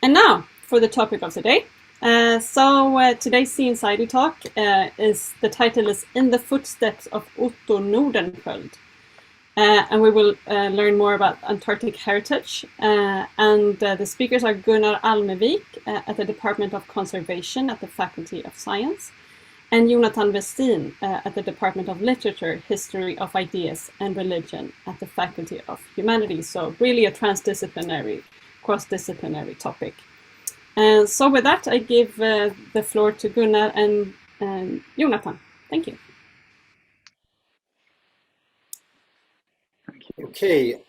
And now for the topic of the day. Today's Sea Insider Talk is the title is In the Footsteps of Otto Nordenskjöld. And we will learn more about Antarctic heritage. The speakers are Gunnar Almevik at the Department of Conservation at the Faculty of Science, and Jonathan Westin at the Department of Literature, History of Ideas and Religion at the Faculty of Humanities. So really a transdisciplinary, cross-disciplinary topic. So with that, I give the floor to Gunnar and Jonathan. Thank you. Okay,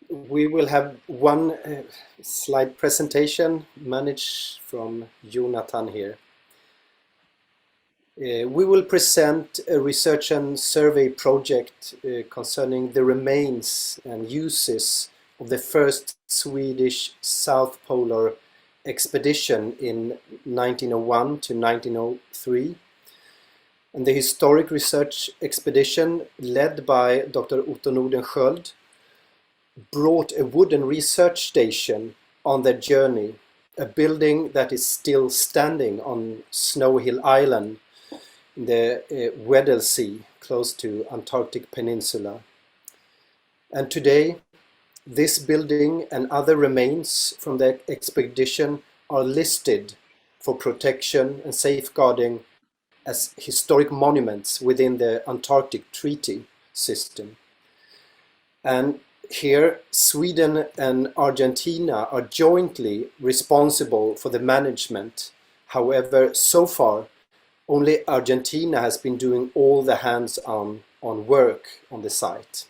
we will have one slide presentation managed from Jonathan here. We will present a research and survey project concerning the remains and uses of the first Swedish South Polar expedition in 1901 to 1903. And the historic research expedition led by Dr. Otto Nordenskjöld brought a wooden research station on their journey, a building that is still standing on Snow Hill Island in the Weddell Sea, close to Antarctic Peninsula. And today, this building and other remains from the expedition are listed for protection and safeguarding as historic monuments within the Antarctic Treaty System. And here, Sweden and Argentina are jointly responsible for the management. However, so far, only Argentina has been doing all the hands-on work on the site.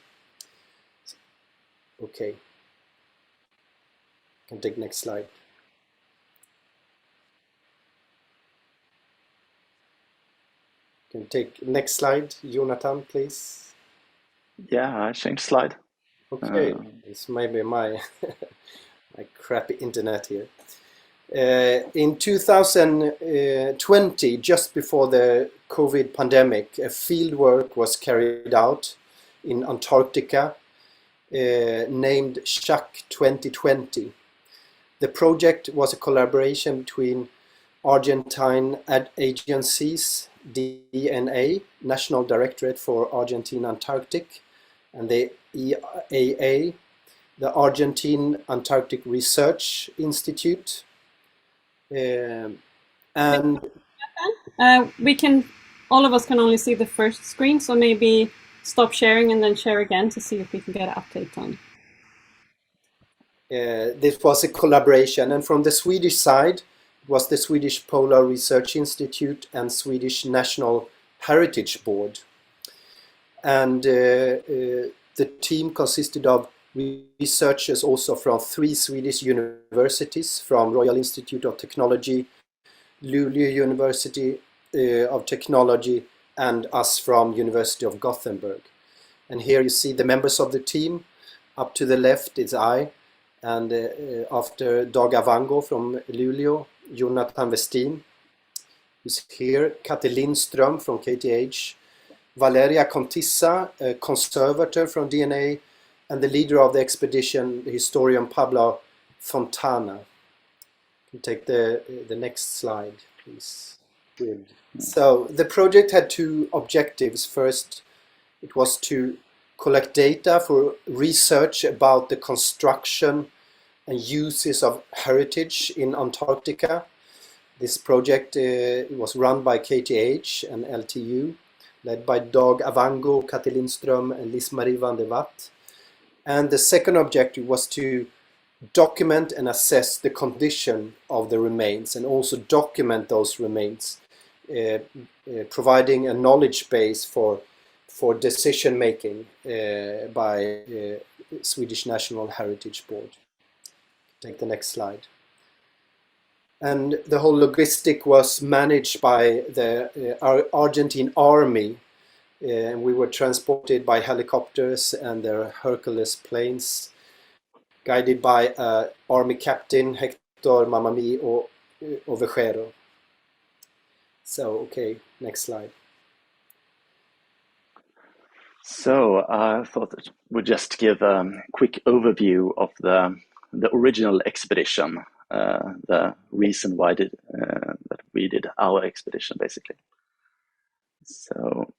Okay, can take next slide. Can take next slide, Jonathan, please. Yeah, I changed slide. Okay, this might be my my crappy internet here. In 2020, just before the COVID pandemic, a field work was carried out in Antarctica named SHAC 2020. The project was a collaboration between Argentine agencies, DNA, National Directorate for Argentine Antarctic, and the EAA, the Argentine Antarctic Research Institute. All of us can only see the first screen, so maybe stop sharing and then share again to see if we can get an update on. This was a collaboration, and from the Swedish side was the Swedish Polar Research Institute and Swedish National Heritage Board. And the team consisted of researchers also from 3 Swedish universities, from Royal Institute of Technology, Luleå University of Technology, and us from University of Gothenburg. And here you see the members of the team. Up to the left is I, and after Dag Avango from Luleå, Jonathan Westin is here, Katte Lindström from KTH, Valeria Contissa, a conservator from DNA, and the leader of the expedition, the historian Pablo Fontana. You can take the next slide, please. Good. So the project had 2 objectives. First, it was to collect data for research about the construction and uses of heritage in Antarctica. This project was run by KTH and LTU, led by Dag Avango, Katte Lindström, and Liz-Marie van der Watt. And the second objective was to document and assess the condition of the remains, and also document those remains, providing a knowledge base for decision making by Swedish National Heritage Board. Take the next slide. And the whole logistic was managed by the Argentine army. And we were transported by helicopters and their Hercules planes, guided by Army Captain Hector Mamami Ovejero. So, okay, next slide. So I thought that we'd just give a quick overview of the the original expedition, the reason why that we did our expedition, basically. So,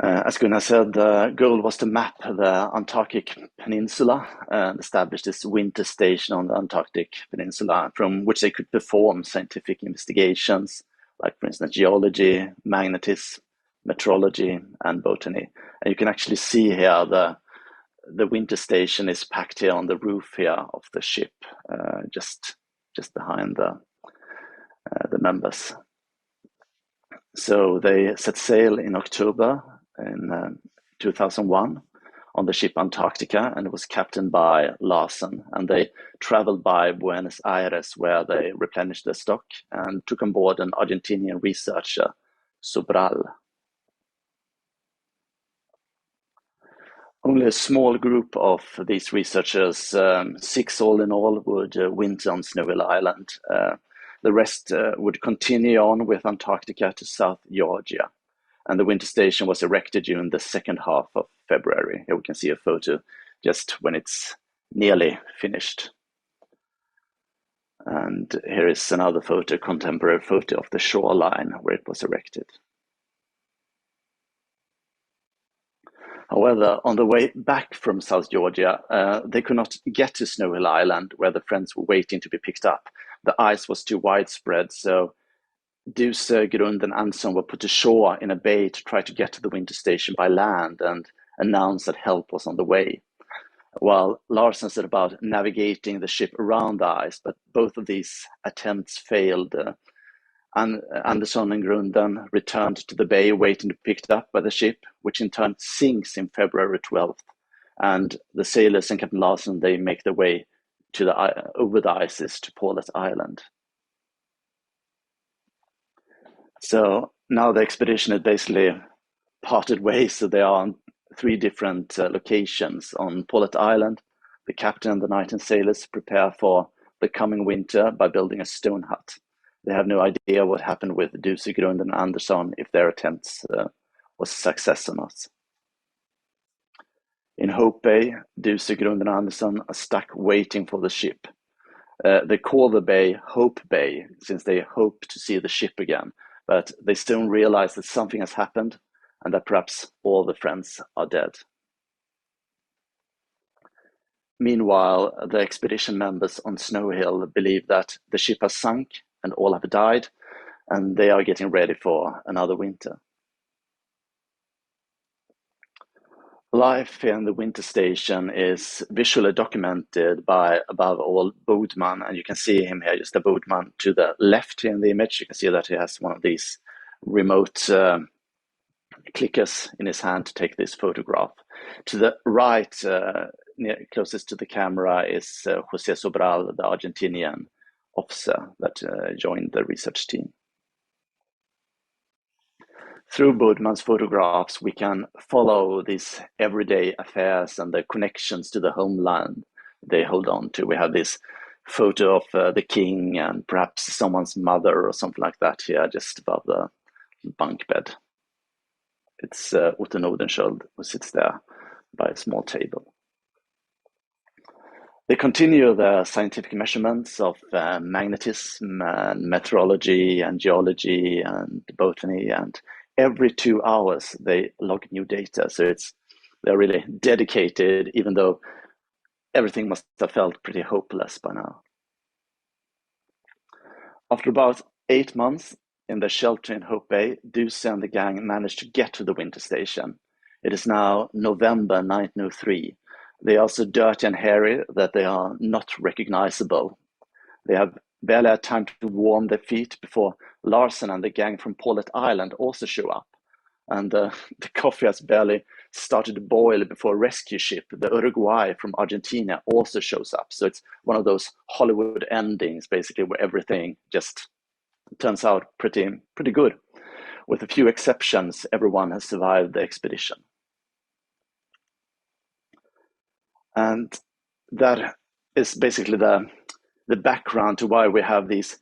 as Gunnar said, the goal was to map the Antarctic Peninsula and establish this winter station on the Antarctic Peninsula from which they could perform scientific investigations, like, for instance, geology, magnetism, meteorology, and botany. And you can actually see here the winter station is packed here on the roof here of the ship, just behind the members. So they set sail in October in 2001 on the ship Antarctica, and it was captained by Larsen. And they traveled by Buenos Aires, where they replenished their stock and took on board an Argentinian researcher, Sobral. Only a small group of these researchers, 6 all in all, would winter on Snowy Island. The rest would continue on with Antarctica to South Georgia. And the winter station was erected during the second half of February. Here we can see a photo just when it's nearly finished. And here is another photo, contemporary photo of the shoreline where it was erected. However, on the way back from South Georgia, they could not get to Snowy Island, where the friends were waiting to be picked up. The ice was too widespread, so Duse, Grund, and Anderson were put ashore in a bay to try to get to the winter station by land and announce that help was on the way. While Larsen set about navigating the ship around the ice, but both of these attempts failed. Anderson and Grund then returned to the bay waiting to be picked up by the ship, which in turn sinks in February 12th. And the sailors and Captain Larsen, they make their way to over the ices to Paulet Island. So now the expedition is basically parted ways. So they are on 3 different locations. On Paulet Island, the captain and the knight and sailors prepare for the coming winter by building a stone hut. They have no idea what happened with Duse, Grund, and Anderson, if their attempts was a success or not. In Hope Bay, Duse, Grund, and Anderson are stuck waiting for the ship. They call the bay Hope Bay, since they hope to see the ship again, but they soon realize that something has happened and that perhaps all the friends are dead. Meanwhile, the expedition members on Snow Hill believe that the ship has sunk and all have died, and they are getting ready for another winter. Life in the winter station is visually documented by, above all, Boatman, and you can see him here, just the Boatman to the left here in the image. You can see that he has one of these remote clickers in his hand to take this photograph. To the right, closest to the camera, is José Sobral, the Argentinian officer that joined the research team. Through Boatman's photographs, we can follow these everyday affairs and the connections to the homeland they hold on to. We have this photo of the king and perhaps someone's mother or something like that here, just above the bunk bed. It's Otto Nordenskjöld who sits there by a small table. They continue the scientific measurements of magnetism and meteorology and geology and botany, and every 2 hours they log new data. So they're really dedicated, even though everything must have felt pretty hopeless by now. After about 8 months in the shelter in Hope Bay, Duse and the gang managed to get to the winter station. It is now November 1903. They are so dirty and hairy that they are not recognizable. They have barely had time to warm their feet before Larsen and the gang from Paulet Island also show up. And the coffee has barely started to boil before a rescue ship, the Uruguay from Argentina, also shows up. So it's one of those Hollywood endings, basically, where everything just turns out pretty good. With a few exceptions, everyone has survived the expedition. And that is basically the background to why we have these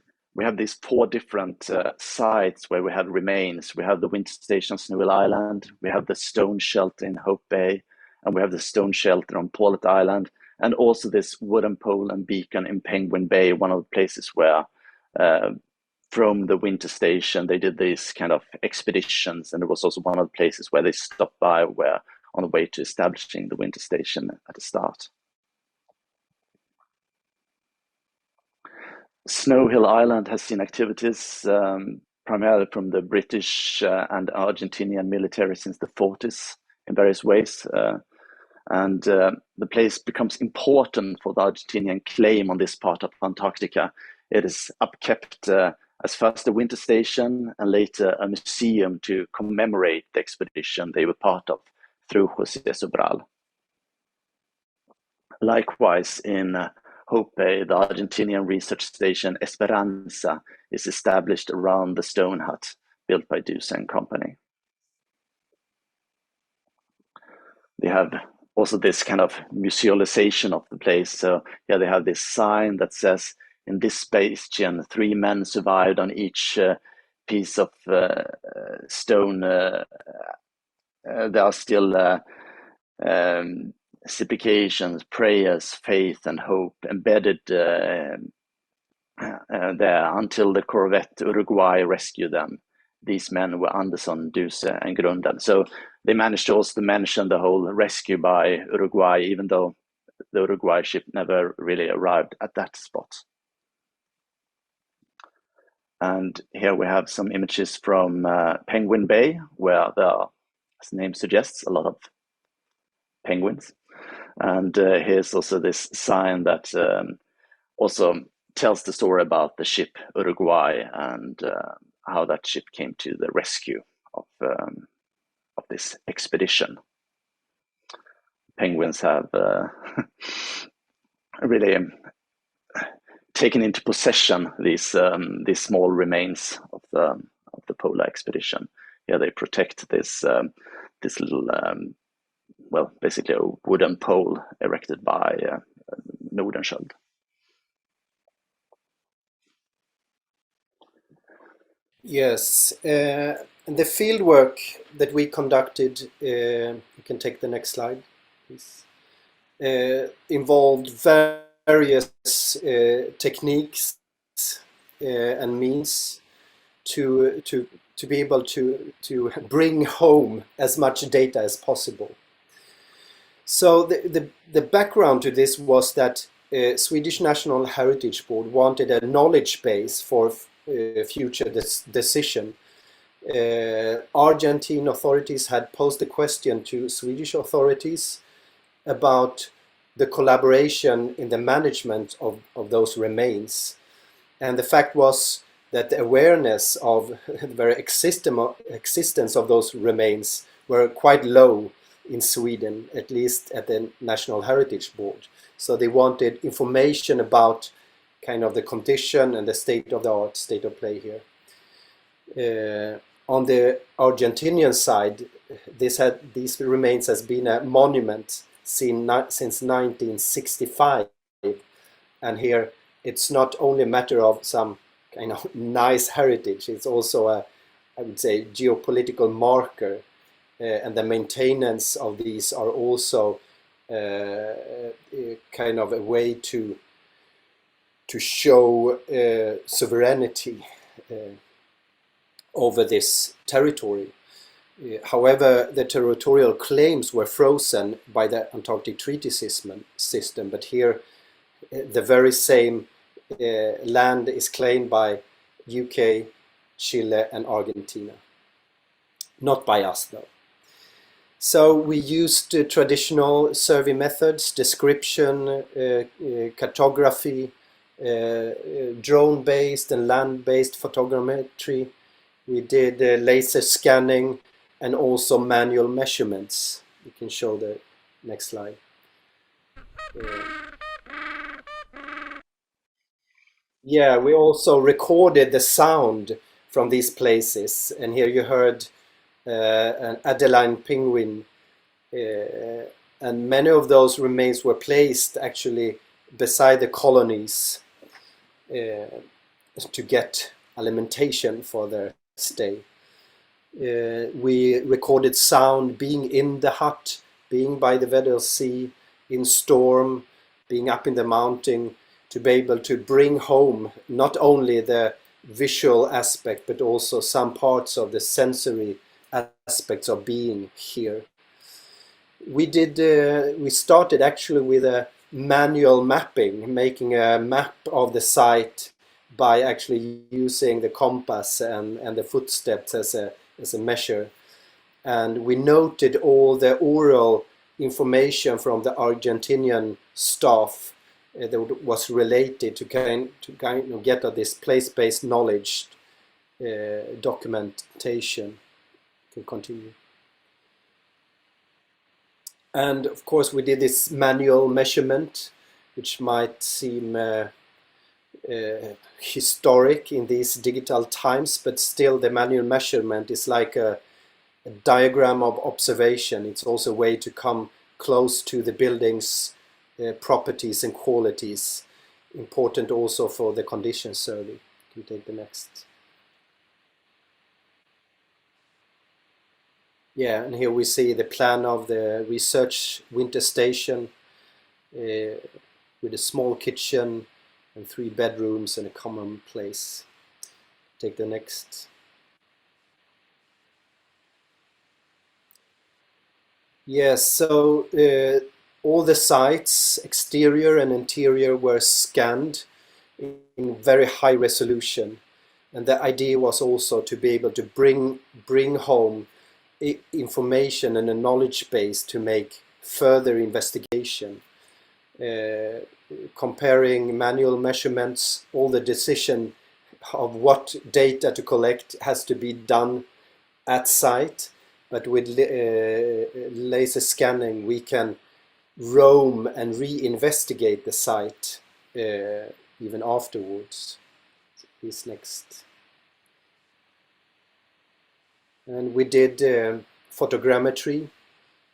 4 different sites where we have remains. We have the winter station on Snowy Island, we have the stone shelter in Hope Bay, and we have the stone shelter on Paulet Island, and also this wooden pole and beacon in Penguin Bay, one of the places where from the winter station they did these kind of expeditions, and it was also one of the places where they stopped by where on the way to establishing the winter station at the start. Snow Hill Island has seen activities primarily from the British and Argentinian military since the 40s in various ways. And the place becomes important for the Argentinian claim on this part of Antarctica. It is upkept as first a winter station and later a museum to commemorate the expedition they were part of through José Sobral. Likewise, in Hope Bay, the Argentinian research station Esperanza is established around the stone hut built by Duse and Company. They have also this kind of musealization of the place. So yeah, they have this sign that says, in this bastion, 3 men survived on each piece of stone. There are still supplications, prayers, faith, and hope embedded there until the corvette Uruguay rescued them. These men were Anderson, Duse, and Grunden. So they managed to also mention the whole rescue by Uruguay, even though the Uruguay ship never really arrived at that spot. And here we have some images from Penguin Bay, where there are, as the name suggests, a lot of penguins. And here's also this sign that also tells the story about the ship Uruguay and how that ship came to the rescue of this expedition. Penguins have really taken into possession these small remains of the polar expedition. Yeah, they protect this little well, basically a wooden pole erected by Nordenskjöld. Yes, and the field work that we conducted, you can take the next slide, please, involved various techniques and means to be able to bring home as much data as possible. So the background to this was that Swedish National Heritage Board wanted a knowledge base for future decision. Argentine authorities had posed a question to Swedish authorities about the collaboration in the management of those remains. And the fact was that the awareness of the very existence of those remains were quite low in Sweden, at least at the National Heritage Board. So they wanted information about kind of the condition and the state of the art, state of play here. On the Argentinian side, these remains has been a monument since 1965, and here it's not only a matter of some kind of nice heritage, it's also a, I would say, geopolitical marker, and the maintenance of these are also kind of a way to show sovereignty over this territory. However, the territorial claims were frozen by the Antarctic Treaty system, but here the very same land is claimed by UK, Chile and Argentina. Not by us though. So we used traditional survey methods, description, cartography, drone-based and land-based photogrammetry. We did laser scanning and also manual measurements. You can show the next slide. Yeah, we also recorded the sound from these places, and here you heard an Adeline penguin, and many of those remains were placed actually beside the colonies to get alimentation for their stay. We recorded sound being in the hut, being by the Weddell Sea, in storm, being up in the mountain, to be able to bring home not only the visual aspect but also some parts of the sensory aspects of being here. We started actually with a manual mapping, making a map of the site by actually using the compass and the footsteps as a measure. And we noted all the oral information from the Argentinian staff that was related to kind of get this place-based knowledge documentation. You can continue. And of course we did this manual measurement, which might seem historic in these digital times, but still the manual measurement is like a diagram of observation. It's also a way to come close to the building's properties and qualities. Important also for the condition survey. Can you take the next? Yeah, and here we see the plan of the research winter station with a small kitchen and 3 bedrooms and a common place. Take the next. Yes, so all the sites, exterior and interior, were scanned in very high resolution. And the idea was also to be able to bring home information and a knowledge base to make further investigation. Comparing manual measurements, all the decision of what data to collect has to be done at site, but with laser scanning we can roam and re-investigate the site even afterwards. So please next. And we did photogrammetry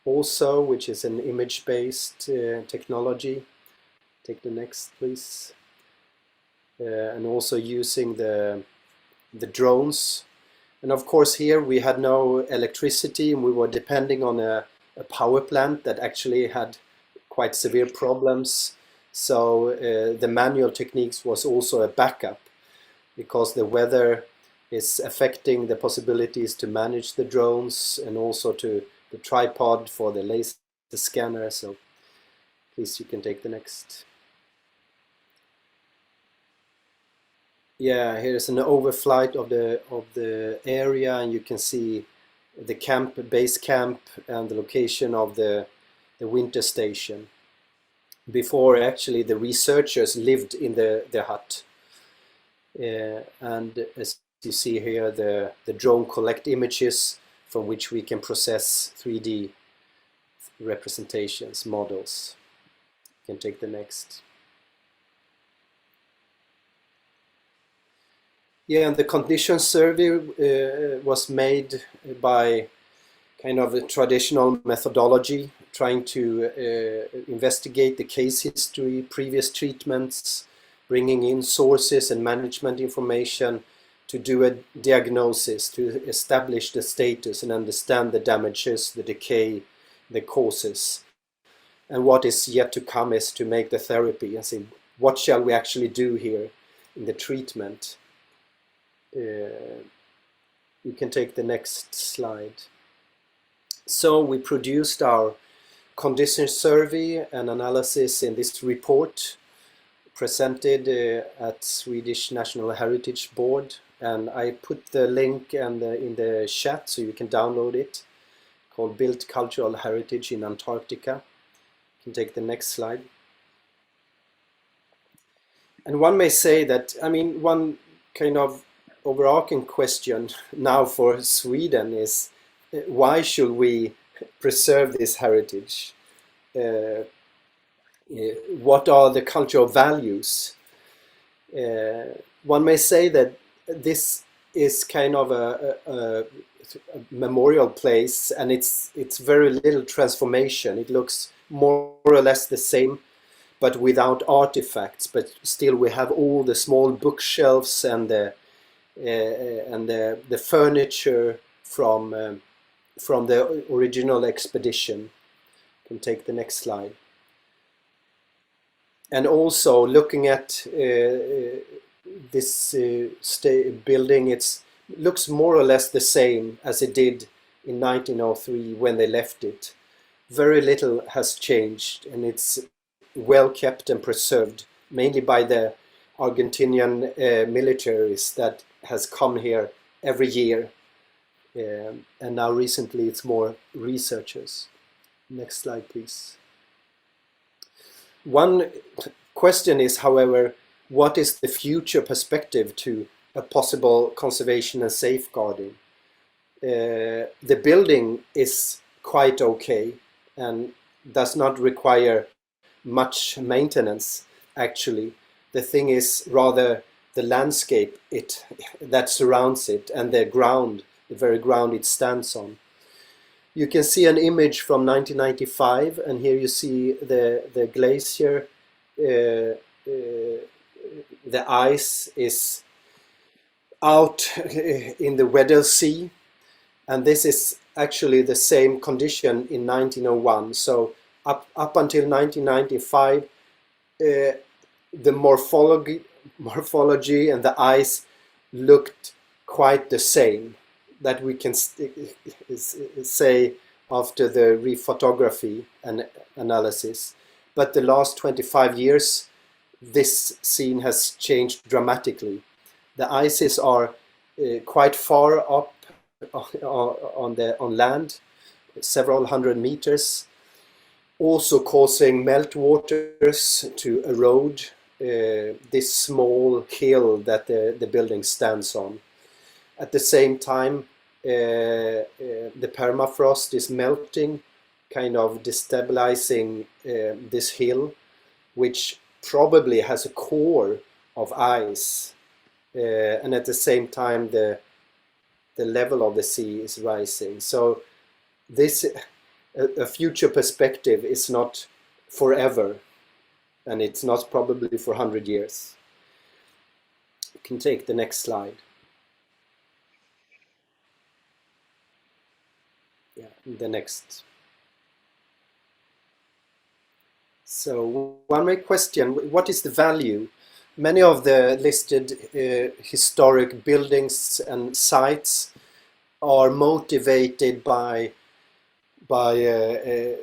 also, which is an image-based technology. Take the next, please. And also using the drones. And of course here we had no electricity and we were depending on a power plant that actually had quite severe problems. So the manual techniques was also a backup, because the weather is affecting the possibilities to manage the drones and also to the tripod for the laser scanner. So please, you can take the next. Yeah, here's an overflight of the area, and you can see the base camp and the location of the winter station. Before actually the researchers lived in the hut. And as you see here, the drone collect images from which we can process 3D representations, models. You can take the next. Yeah, and the condition survey was made by kind of a traditional methodology, trying to investigate the case history, previous treatments, bringing in sources and management information to do a diagnosis, to establish the status and understand the damages, the decay, the causes. And what is yet to come is to make the therapy and say, what shall we actually do here in the treatment? You can take the next slide. So we produced our condition survey and analysis in this report, presented at Swedish National Heritage Board, and I put the link in the chat so you can download it, called Built Cultural Heritage in Antarctica. You can take the next slide. And one may say that, I mean, one kind of overarching question now for Sweden is, why should we preserve this heritage? What are the cultural values? One may say that this is kind of a memorial place, and it's very little transformation. It looks more or less the same, but without artifacts. But still, we have all the small bookshelves and the furniture from the original expedition. You can take the next slide. And also looking at this building, it looks more or less the same as it did in 1903 when they left it. Very little has changed, and it's well kept and preserved, mainly by the Argentinian militaries that has come here every year. And now recently it's more researchers. Next slide, please. One question is, however, what is the future perspective to a possible conservation and safeguarding? The building is quite okay and does not require much maintenance, actually. The thing is rather the landscape that surrounds it and the ground, the very ground it stands on. You can see an image from 1995, and here you see the glacier. The ice is out in the Weddell Sea, and this is actually the same condition in 1901. So up until 1995, the morphology and the ice looked quite the same, that we can say after the rephotography and analysis. But the last 25 years, this scene has changed dramatically. The ices are quite far up on land, several hundred meters, also causing meltwaters to erode this small hill that the building stands on. At the same time, the permafrost is melting, kind of destabilizing this hill, which probably has a core of ice. And at the same time, the level of the sea is rising. So this a future perspective is not forever, and it's not probably for 100 years. You can take the next slide. Yeah, the next. So one main question, what is the value? Many of the listed historic buildings and sites are motivated by the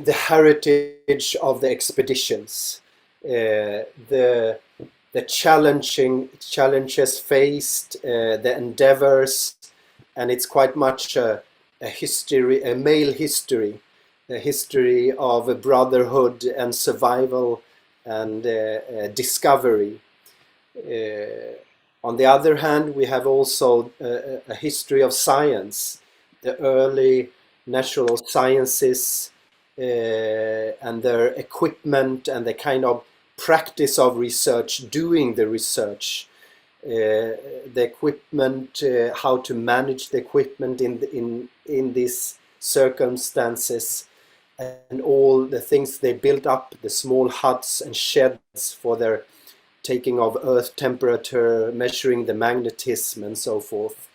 heritage of the expeditions, the challenges faced, the endeavors, and it's quite much a history, a male history, a history of brotherhood and survival and discovery. On the other hand, we have also a history of science, the early natural sciences and their equipment and the kind of practice of research, doing the research, the equipment, how to manage the equipment in these circumstances, and all the things they built up, the small huts and sheds for their taking of earth temperature, measuring the magnetism and so forth.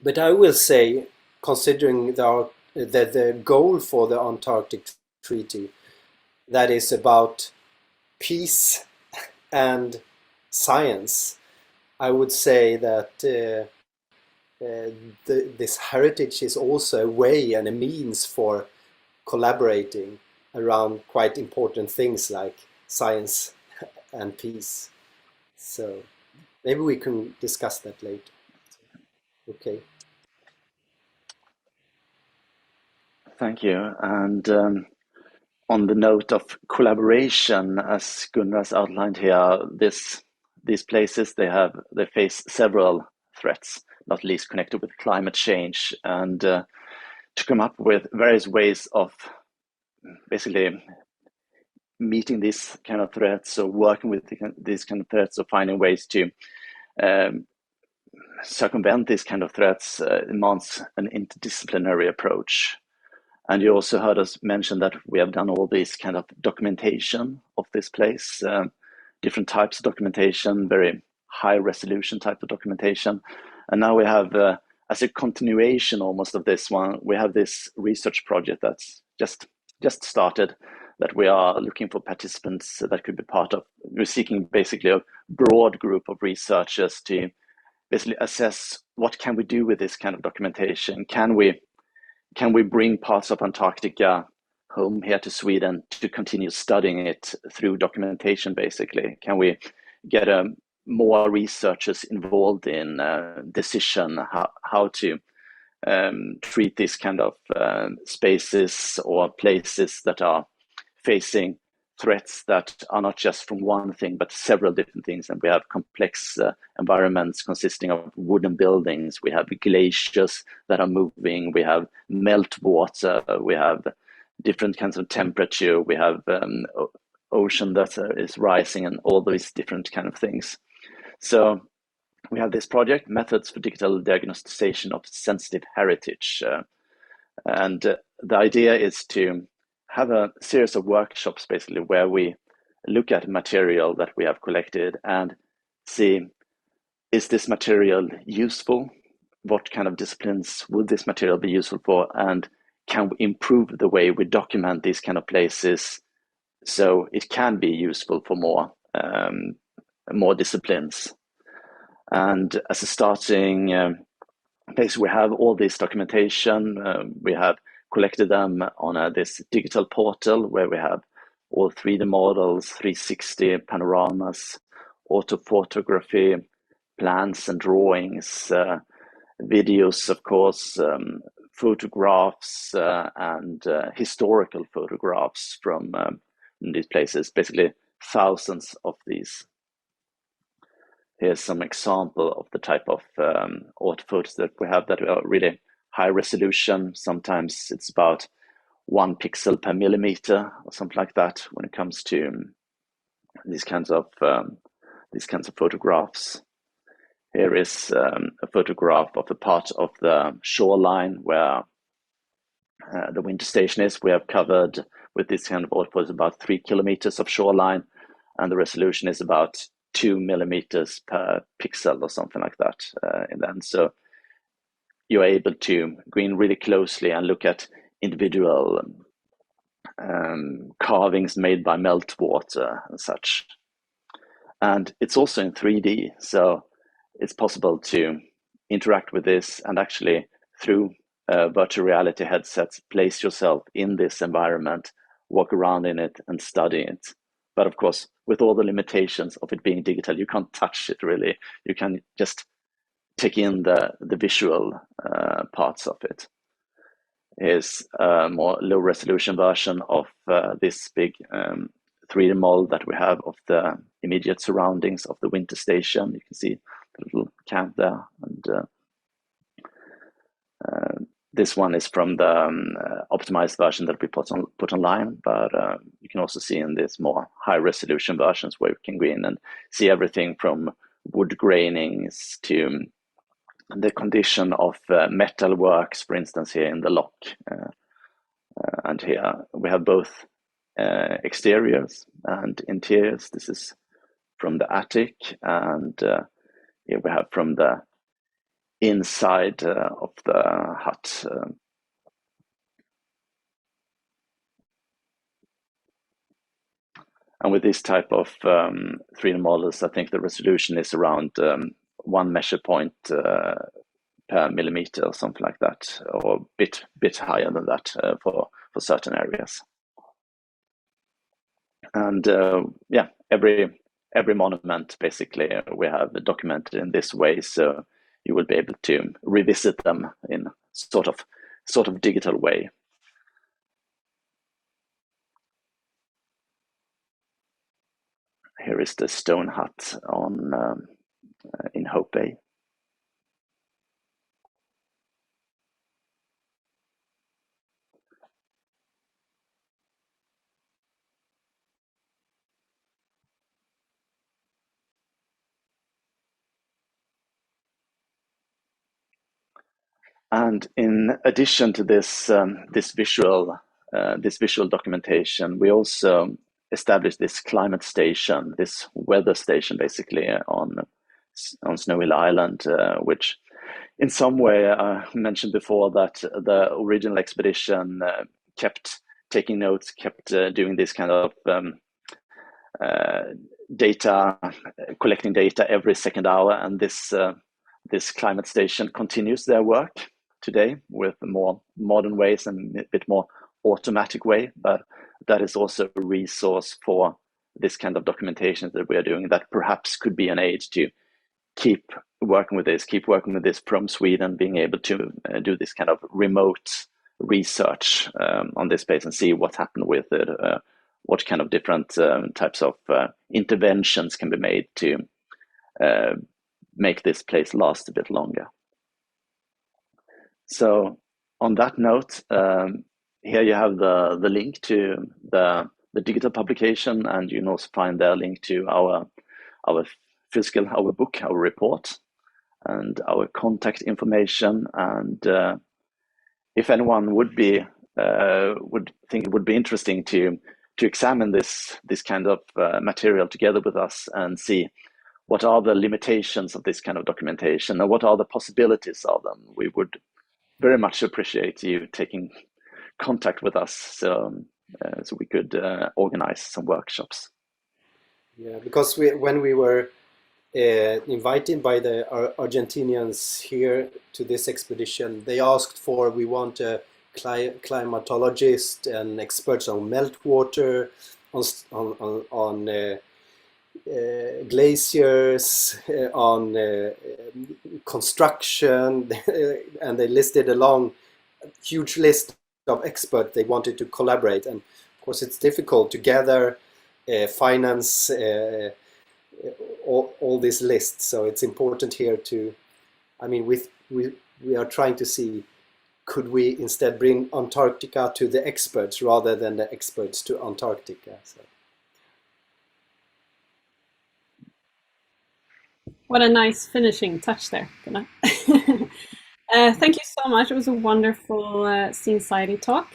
But I will say, considering the goal for the Antarctic Treaty, that is about peace and science, I would say that this heritage is also a way and a means for collaborating around quite important things like science and peace. So maybe we can discuss that later. Okay. Thank you. And on the note of collaboration, as Gunnar has outlined here, these places, they face several threats, not least connected with climate change, and to come up with various ways of basically meeting these kind of threats, or working with these kind of threats, or finding ways to circumvent these kind of threats demands an interdisciplinary approach. And you also heard us mention that we have done all this kind of documentation of this place, different types of documentation, very high resolution type of documentation. And now we have, as a continuation almost of this one, we have this research project that's just just started, that we are looking for participants that could be part of. We're seeking basically a broad group of researchers to basically assess what can we do with this kind of documentation. Can we bring parts of Antarctica home here to Sweden to continue studying it through documentation, basically? Can we get more researchers involved in decision how to treat these kind of spaces or places that are facing threats that are not just from one thing, but several different things. And we have complex environments consisting of wooden buildings. We have glaciers that are moving. We have meltwater. We have different kinds of temperature. We have ocean that is rising, and all these different kind of things. So we have this project, Methods for Digital Diagnosticization of Sensitive Heritage. And the idea is to have a series of workshops, basically, where we look at material that we have collected and see, is this material useful? What kind of disciplines would this material be useful for? And can we improve the way we document these kind of places so it can be useful for more disciplines? And as a starting place, we have all this documentation. We have collected them on this digital portal where we have all 3D models, 360 panoramas, autophotography, plans and drawings, videos, of course, photographs, and historical photographs from these places, basically thousands of these. Here's some example of the type of auto photos that we have that are really high resolution. Sometimes it's about 1 pixel per millimeter or something like that when it comes to these kinds of photographs. Here is a photograph of a part of the shoreline where the winter station is. We have covered with this kind of auto photos about 3 kilometers of shoreline, and the resolution is about 2 millimeters per pixel or something like that in the end. So you're able to go in really closely and look at individual carvings made by meltwater and such. And it's also in 3D, so it's possible to interact with this and actually through virtual reality headsets place yourself in this environment, walk around in it and study it. But of course, with all the limitations of it being digital, you can't touch it really. You can just take in the visual parts of it. Here's a more low resolution version of this big 3D model that we have of the immediate surroundings of the winter station. You can see the little camp there. And this one is from the optimized version that we put online, but you can also see in this more high resolution versions where you can go in and see everything from wood grainings to the condition of metal works, for instance, here in the lock. And here we have both exteriors and interiors. This is from the attic, and here we have from the inside of the hut. And with this type of 3D models, I think the resolution is around 1 measure point per millimeter or something like that, or a bit higher than that for certain areas. And every monument basically we have documented in this way, so you will be able to revisit them in sort of digital way. Here is the stone hut in Hope Bay. And in addition to this visual documentation, we also established this climate station, this weather station, basically on Snow Hill Island, which in some way I mentioned before that the original expedition kept taking notes, kept doing this kind of data, collecting data every second hour, and this climate station continues their work today with more modern ways and a bit more automatic way, but that is also a resource for this kind of documentation that we are doing that perhaps could be an aid to keep working with this from Sweden, being able to do this kind of remote research on this space and see what's happened with it, what kind of different types of interventions can be made to make this place last a bit longer. So on that note, here you have the link to the digital publication, and you can also find the link to our physical, our book, our report, and our contact information. And if anyone would think it would be interesting to examine this kind of material together with us and see what are the limitations of this kind of documentation and what are the possibilities of them, we would very much appreciate you taking contact with us so we could organize some workshops. Yeah, because when we were invited by the Argentinians here to this expedition, they asked for, we want a climatologist and experts on meltwater, on glaciers, on construction, and they listed a long, huge list of experts they wanted to collaborate. And of course, it's difficult to gather, finance all these lists. So it's important here to, I mean, we are trying to see, could we instead bring Antarctica to the experts rather than the experts to Antarctica? So. What a nice finishing touch there, Gunnar. Thank you so much. It was a wonderful Scene Society talk.